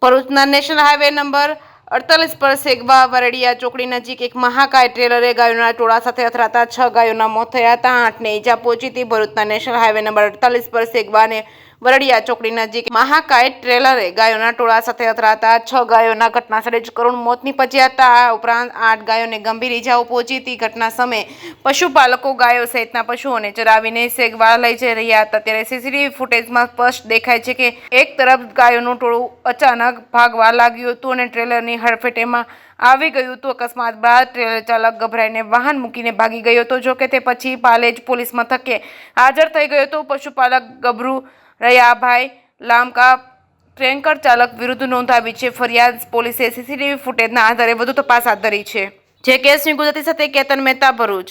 ભરૂચના national highway number 48 પર સેગવા વરડિયા ચોકડી નજીક એક મહાકાય ટ્રેલરે ગાયોના ટોળા સાથે અથડાતા 6 ગાયોના મોત થયા હતા, 8ને ઈજા પહોંચી હતી। ભરૂચના નેશનલ હાઈવે નંબર 48 પર સેગવા અને વરડિયા ચોકડી નજીક મહાકાય ટ્રેલરે ગાયોના ટોળા સાથે અથડાતા 6 ગાયોના ઘટનાસ્થળે જ કરુણ મોત નીપજ્યા હતા। આ ઉપરાંત 8 ગાયોને ગંભીર ઈજાઓ પહોંચી હતી। ઘટના સમયે પશુપાલકો ગાયો સહિતના પશુઓને ચરાવીને સેગવા લઈ જઈ રહ્યા હતા, ત્યારે સીસીટીવી ફૂટેજમાં સ્પષ્ટ દેખાય છે કે એક તરફ ગાયોનું ટોળું અચાનક ભાગવા લાગ્યું હતું અને ટ્રેલરની હડફેટેમાં આવી ગયું હતું। અકસ્માત બાદ ટ્રેલર ચાલક ગભરાઈને વાહન મૂકીને ભાગી ગયો હતો, જોકે તે પછી પાલેજ પોલીસ મથકે હાજર થઈ ગયો હતો। પશુપાલક ગભરૂ રયાભાઈ લામકા ટ્રેન્કર ચાલક વિરુદ્ધ નોંધાવી છે ફરિયાદ। પોલીસે સીસીટીવી ફૂટેજના આધારે વધુ તપાસ હાથ ધરી છે। જે કેસની ગુજરાતી સાથે કેતન મહેતા, ભરૂચ।